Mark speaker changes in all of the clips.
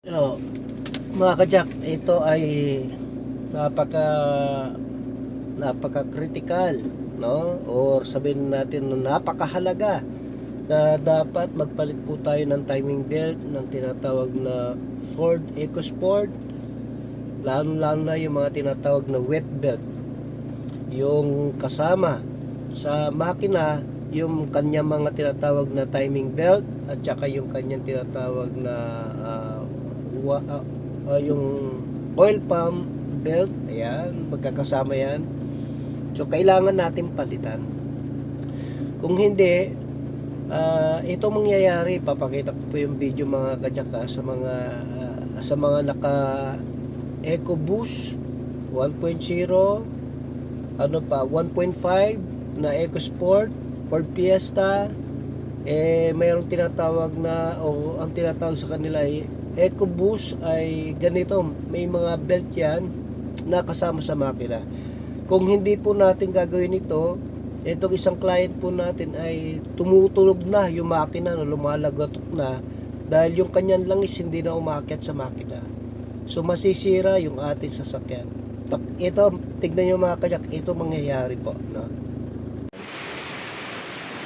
Speaker 1: Ano, mga kajak, ito ay napaka napaka-critical, no? Or sabihin natin na napakahalaga na dapat magpalit po tayo ng timing belt ng tinatawag na Ford EcoSport, lalo na yung mga tinatawag na wet belt, yung kasama sa makina yung kanyang mga tinatawag na timing belt at saka yung kanyang tinatawag na yung oil pump belt. Ayan, magkakasama yan. So kailangan natin palitan. Kung hindi, ito mangyayari. Papakita ko po yung video mga kadyaka sa mga naka EcoBoost 1.0, ano pa 1.5 na EcoSport, Ford Fiesta, mayroong tinatawag na, o ang tinatawag sa kanila ay EcoBoost ay ganito, may mga belt yan na kasama sa makina. Kung hindi po natin gagawin ito, itong isang client po natin ay tumutulog na yung makina, no, lumalagatok na dahil yung kanyang langis hindi na umakyat sa makina. So masisira yung ating sasakyan. Ito, tignan nyo mga kayak, ito mangyayari po, no?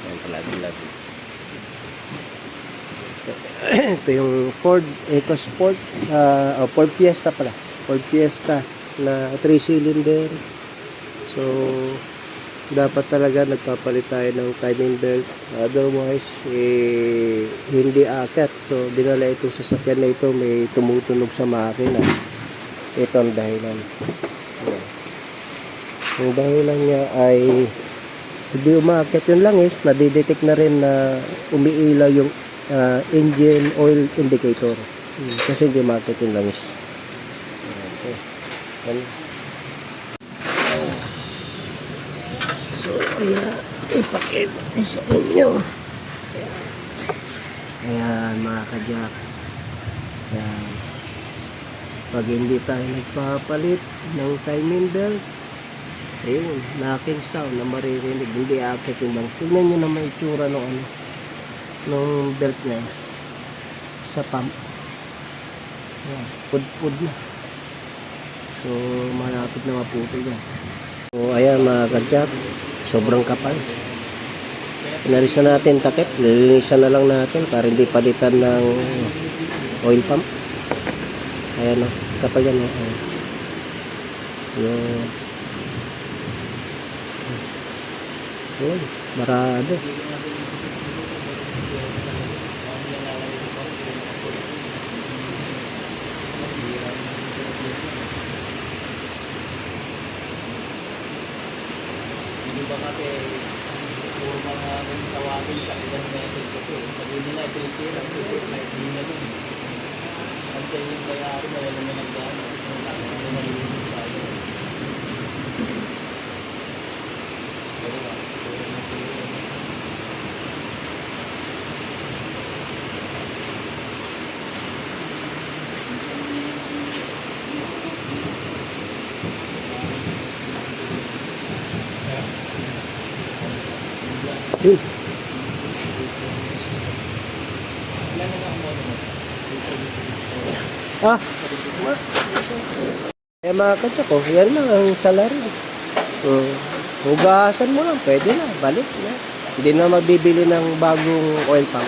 Speaker 1: Ayan, palagi-lagi. Ito yung Ford EcoSport, Ford Fiesta pala. Ford Fiesta na 3-cylinder. So, dapat talaga nagpapalit tayo ng timing belt. Otherwise, hindi aakyat. So, dinala itong sasakyan na ito, may tumutunog sa makina. Ito ang dahilan. Ang dahilan niya ay hindi umakyat yung langis, nadidetect na rin na umiilaw yung engine oil indicator. Kasi hindi umakyat yung langis. Okay. So, kaya ipakita ko sa inyo. Ayan, mga kadyak. Ayan. Pag hindi tayo nagpapalit ng timing belt, ayun, knocking sound na maririnig, hindi akit yung langis. Tignan nyo naman itsura nung belt niya sa pump. Ayan, pud-pud na. So, malapit na maputi yan. So, ayan mga kadyak, sobrang kapal. Pinalisan natin takip, lilinisan na lang natin para hindi palitan ng oil pump. Ayan o, kapal yan o. Yun, marado.
Speaker 2: Hindi ba kasi puro mga tawagin sa ibang method kasi sabi nila ito lang ito kahit hindi na doon ang tayo yung bayari wala naman nagdaan ang tama na malilinis tayo
Speaker 1: Yun. Mga kadyak ko, yan lang ang salary. Hugasan mo lang, pwede na, balik na. Hindi na magbibili ng bagong oil pump.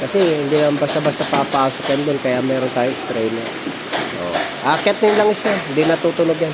Speaker 1: Kasi hindi naman basta-basta papasok yan doon, kaya meron tayong strainer. Akit na yung langis yan, hindi natutunog yan.